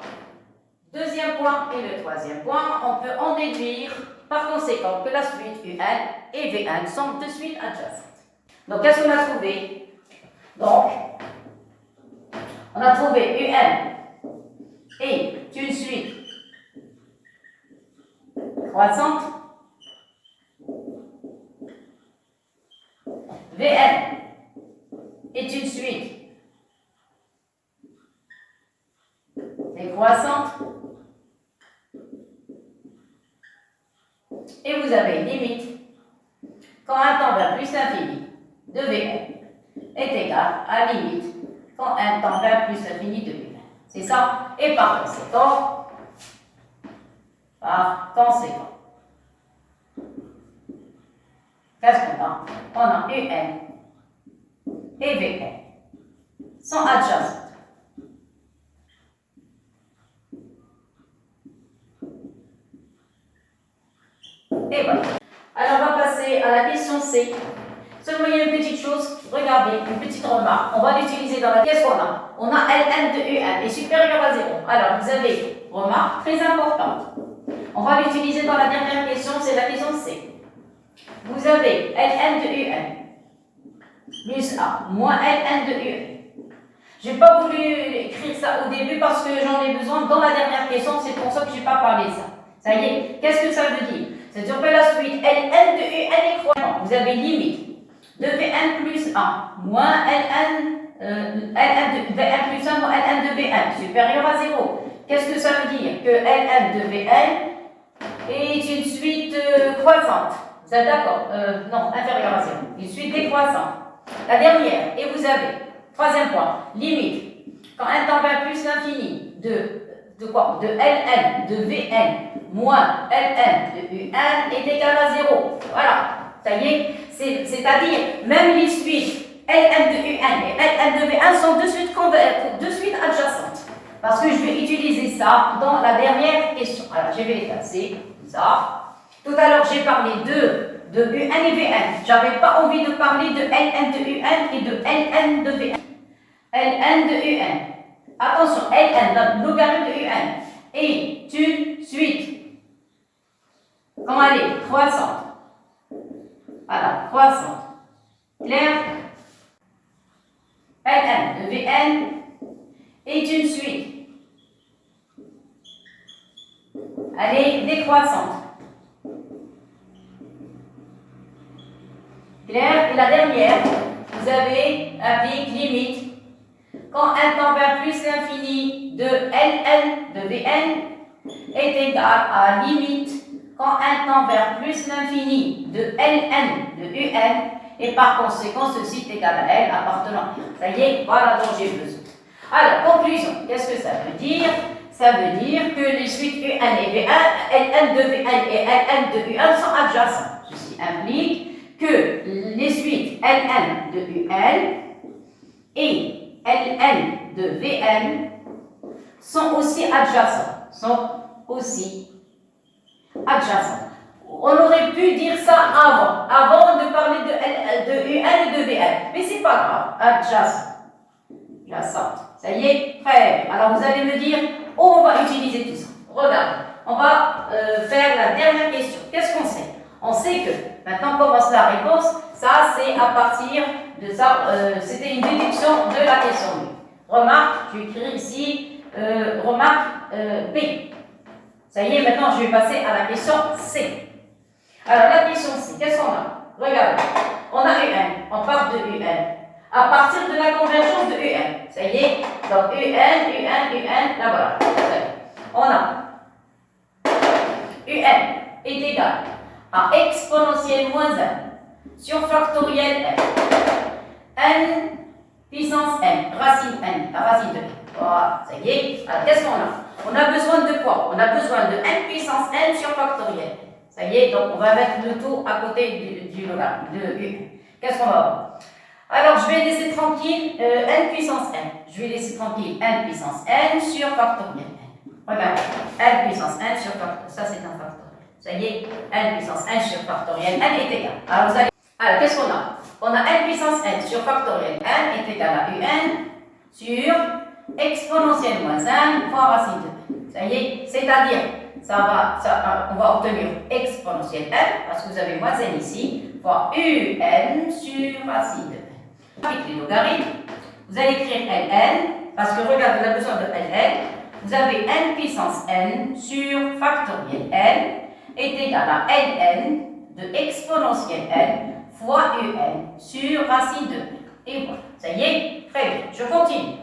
deuxième point et le troisième point, on peut en déduire par conséquent que la suite Un et Vn sont de suites adjacentes. Donc, qu'est-ce qu'on a trouvé? Donc, on a trouvé UN est une suite croissante. Vn est une suite décroissante. Et vous avez une limite quand un temps vers plus l'infini de Vn est égal à limite quand un temps vers plus l'infini de Vn. C'est ça. Et par conséquent, qu'est-ce qu'on a? On a Un et Vn sont adjacentes. Et voilà. Alors, on va passer à la question C. Seulement, il y a une petite chose, regardez, une petite remarque. On va l'utiliser dans la... Qu'est-ce qu'on a? On a Ln de Un est supérieur à 0. Alors, vous avez, remarque très importante. On va l'utiliser dans la dernière question, c'est la question C. Vous avez Ln de Un plus A moins Ln de Un. Je n'ai pas voulu écrire ça au début parce que j'en ai besoin dans la dernière question, c'est pour ça que je n'ai pas parlé de ça. Ça y est, qu'est-ce que ça veut dire? C'est-à-dire que la suite Ln de Un est croissante. Vous avez limite de Vn plus 1 moins Ln de Vn plus 1 moins Ln de Vn supérieur à 0. Qu'est-ce que ça veut dire? Que Ln de Vn est une suite croissante. Vous êtes d'accord? Non, inférieure à 0. Une suite décroissante. La dernière, et vous avez, troisième point, limite. Quand n tend vers plus l'infini de quoi? De Ln de Vn moins Ln de Un est égal à 0. Voilà, ça y est, c'est-à-dire même les suites Ln de Un et Ln de V1 sont de suite adjacentes. Parce que je vais utiliser ça dans la dernière question. Alors, je vais effacer ça. Tout à l'heure, j'ai parlé de Un et Vn. J'avais pas envie de parler de Ln de Un et de Ln de Vn. Ln de Un. Attention, Ln, le logarithme de Un, est une suite. Comment elle est? Croissante. Voilà, croissante. Clair? Ln de Vn est une suite. Elle est décroissante. Clair? Et la dernière, vous avez appliqué limite. Quand n tend vers plus l'infini de Ln de Vn est égal à limite quand n tend vers plus l'infini de Ln de Un et par conséquent ceci est égal à L appartenant à R. Ça y est, voilà dont j'ai besoin. Alors, conclusion, qu'est-ce que ça veut dire? Ça veut dire que les suites Un et V1, Ln de Vn et Ln de Un sont adjacentes. Ceci implique que les suites Ln de Un et Ln de Vn sont aussi adjacents. On aurait pu dire ça avant de parler de UN et de VN. Mais c'est pas grave, adjacent. Ça y est, très bien. Alors vous allez me dire, où on va utiliser tout ça. Regarde, on va faire la dernière question. Qu'est-ce qu'on sait? On sait que, maintenant commence la réponse, ça c'est à partir de ça, c'était une déduction de la question B. Remarque, je vais écrire ici, remarque B. Ça y est, maintenant je vais passer à la question C. Alors la question C, qu'est-ce qu'on a? Regardez, on a UN, on part de UN. À partir de la convergence de UN, ça y est, donc UN, là voilà. On a UN est égal à exponentielle moins 1 sur factoriel n puissance n, racine n, la racine de n. Voilà, ça y est. Alors qu'est-ce qu'on a? On a besoin de quoi? On a besoin de n puissance n sur factoriel. Ça y est, donc on va mettre le tout à côté du logarithme de U. Qu'est-ce qu'on va avoir? Alors je vais laisser tranquille n puissance n. Je vais laisser tranquille n puissance n sur factoriel n. Regarde, n puissance n sur factoriel. Ça c'est un factoriel. Ça y est, n puissance n sur factoriel n est égal. Alors qu'est-ce qu'on a? On a n puissance n sur factoriel n est égal à un sur exponentielle moins 1 fois racine de n. Ça y est, c'est-à-dire, on va obtenir exponentielle n, parce que vous avez moins n ici, fois un sur racine de n. Avec les logarithmes, vous allez écrire ln, parce que regarde, on a besoin de ln. Vous avez n puissance n sur factoriel n est égal à ln de exponentielle n fois un sur racine de n. Et voilà, ça y est, très bien. Je continue.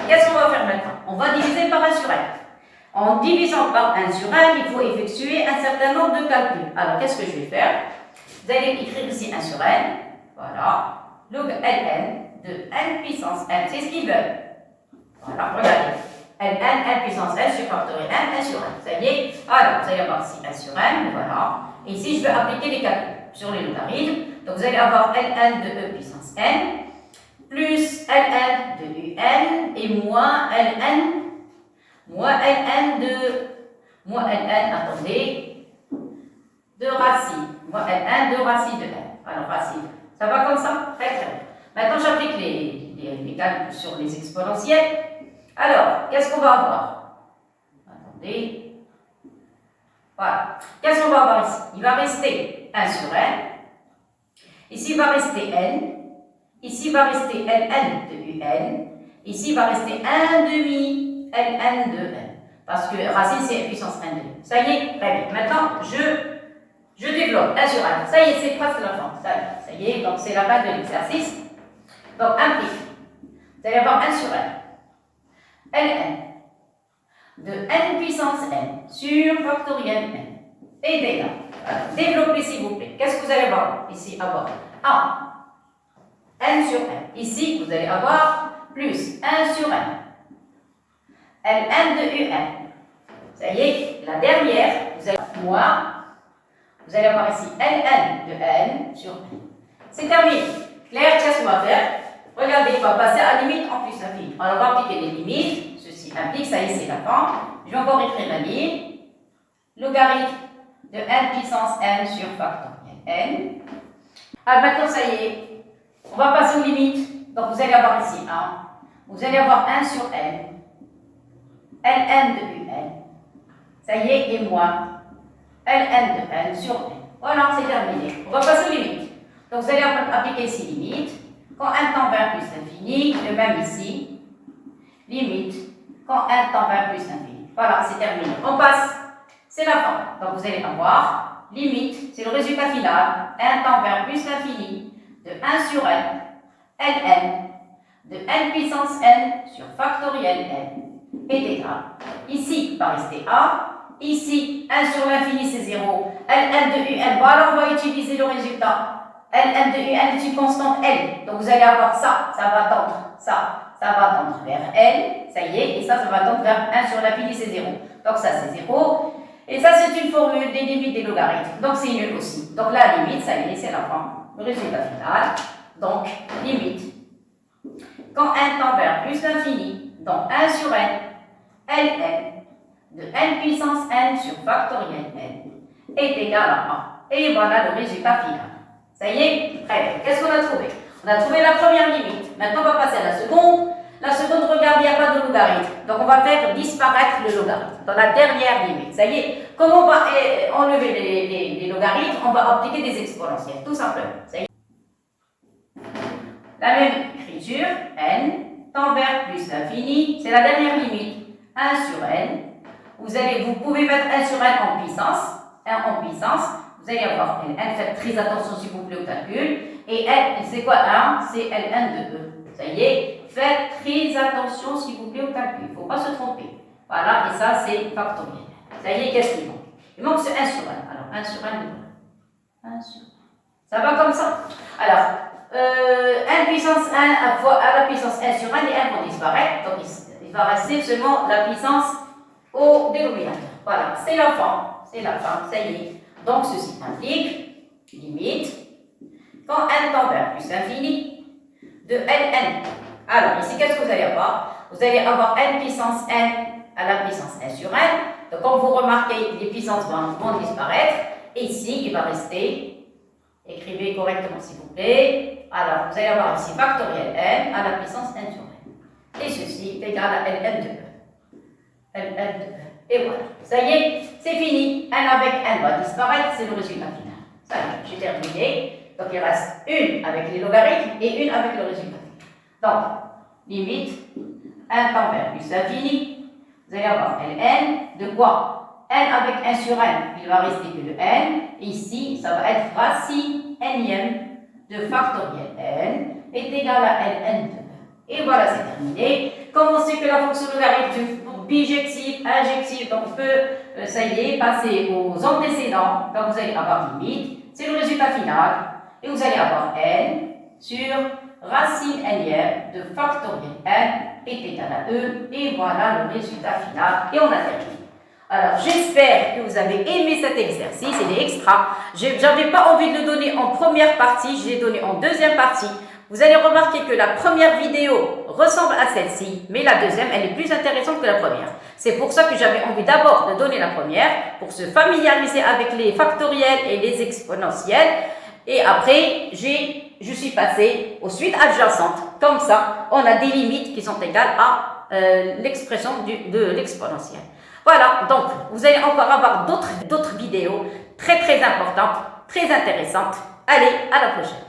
Qu'est-ce qu'on va faire maintenant? On va diviser par 1 sur n. En divisant par 1 sur n, il faut effectuer un certain nombre de calculs. Alors, qu'est-ce que je vais faire? Vous allez écrire ici 1 sur n. Voilà. Log ln de n puissance n. C'est ce qu'ils veulent. Voilà, regardez. n puissance n sur factoriel n, 1 sur n. Ça y est. Alors, vous allez avoir ici 1 sur n. Voilà. Et ici, je vais appliquer les calculs sur les logarithmes. Donc, vous allez avoir ln de e puissance n plus ln de un et moins ln attendez, de racine, moins ln de racine de n. Alors, racine. Ça va comme ça? Très bien. Maintenant, j'applique les calculs sur les exponentielles. Alors, qu'est-ce qu'on va avoir? Attendez. Voilà. Qu'est-ce qu'on va avoir ici? Il va rester 1 sur n. Ici, il va rester n. Ici, il va rester ln de un. Ici, il va rester 1 demi ln de n. Parce que racine, c'est puissance 1 demi. Ça y est, très bien. Maintenant, je développe 1 sur n. Ça y est, c'est presque la fin. Ça y est, donc c'est la fin de l'exercice. Donc, implique. Vous allez avoir 1 sur n. ln de n puissance n sur factoriel n est égal. Développez s'il vous plaît. Qu'est-ce que vous allez avoir ici? Avoir 1 n sur n. Ici, vous allez avoir plus 1 sur n. ln de un. Ça y est, la dernière, vous allez avoir ici ln de n sur n. C'est terminé. Claire, qu'est-ce qu'on va faire? Regardez, on va passer à limite en plus infini. Alors, on va appliquer les limites. Ceci implique, ça y est, c'est la fin. Je vais encore écrire la ligne. Logarithme de n puissance n sur factoriel n. Alors, maintenant, ça y est. On va passer aux limites. Donc, vous allez avoir ici 1. Vous allez avoir 1 sur n. ln de un. Ça y est, et moins ln de n sur n. Voilà, c'est terminé. On va passer aux limites. Donc, vous allez appliquer ici limite. Quand 1 tend vers plus l'infini, le même ici. Limite. Quand 1 tend vers plus l'infini. Voilà, c'est terminé. On passe. C'est la fin. Donc, vous allez avoir limite. C'est le résultat final. 1 tend vers plus l'infini. De 1 sur n. ln de n puissance n sur factoriel n est égal. Ici, il va rester a. Ici, 1 sur l'infini, c'est 0. ln de un. Voilà, on va utiliser le résultat. ln de un est une constante L. Donc, vous allez avoir ça. Ça va tendre. Ça va tendre vers L. Ça y est. Et ça va tendre vers 1 sur l'infini, c'est 0. Donc, ça, c'est 0. Et ça, c'est une formule des limites des logarithmes. Donc, c'est nul aussi. Donc, la limite, ça y est, c'est la fin. Le résultat final. Donc, limite. Quand 1 tend vers plus l'infini, donc 1 sur n, ln de n puissance n sur factoriel n est égal à 1. Et voilà le résultat final. Ça y est? Très bien. Qu'est-ce qu'on a trouvé? On a trouvé la première limite. Maintenant, on va passer à la seconde. La seconde, regardez, il n'y a pas de logarithme. Donc, on va faire disparaître le logarithme dans la dernière limite. Ça y est? Comment on va enlever les logarithmes? On va appliquer des exponentielles, tout simplement. Ça y est? La même écriture, n, temps vers plus l'infini, c'est la dernière limite. 1 sur n. Vous pouvez mettre 1 sur n en puissance. 1 en puissance. Vous allez avoir n. Faites très attention s'il vous plaît au calcul. Et n, c'est quoi 1? C'est ln de e. Ça y est? Faites très attention s'il vous plaît au calcul. Il ne faut pas se tromper. Voilà, et ça c'est factoriel. Ça y est, qu'est-ce qu'il manque? Il manque ce 1 sur n. Alors, 1 sur n, 1 sur n. Ça va comme ça? Alors, 1 puissance 1 à la puissance 1 sur n, les 1 vont disparaître. Donc, il va rester seulement la puissance au dénominateur. Voilà, c'est la fin. C'est la fin, ça y est. Donc, ceci implique, limite, quand n tend vers plus l'infini, de ln. Alors, ici, qu'est-ce que vous allez avoir? Vous allez avoir n puissance n à la puissance 1 sur n. Donc, comme vous remarquez, les puissances vont disparaître. Et ici, il va rester, écrivez correctement s'il vous plaît. Alors, vous allez avoir ici factoriel n à la puissance 1 sur n. Et ceci est égal à ln de e. ln de e. Et voilà. Ça y est, c'est fini. n avec n va disparaître, c'est le résultat final. Ça y est, j'ai terminé. Donc, il reste une avec les logarithmes et une avec le résultat final. Donc, limite, 1 tend vers plus l'infini. Vous allez avoir ln de quoi? n avec 1 sur n, il va rester que le n. Ici, ça va être racine nème de factoriel n est égal à ln de e. Et voilà, c'est terminé. Comme on sait que la fonction logarithme bijective, injective, donc on peut, ça y est, passer aux antécédents. Donc vous allez avoir limite, c'est le résultat final. Et vous allez avoir n sur racine nème de factoriel n est égal à e. Et voilà le résultat final. Et on a terminé. Alors, j'espère que vous avez aimé cet exercice, il est extra. Je n'avais pas envie de le donner en première partie, je l'ai donné en deuxième partie. Vous allez remarquer que la première vidéo ressemble à celle-ci, mais la deuxième, elle est plus intéressante que la première. C'est pour ça que j'avais envie d'abord de donner la première, pour se familiariser avec les factoriels et les exponentiels. Et après, je suis passée aux suites adjacentes. Comme ça, on a des limites qui sont égales à l'expression de l'exponentielle. Voilà, donc vous allez encore avoir d'autres vidéos très importantes, très intéressantes. Allez, à la prochaine.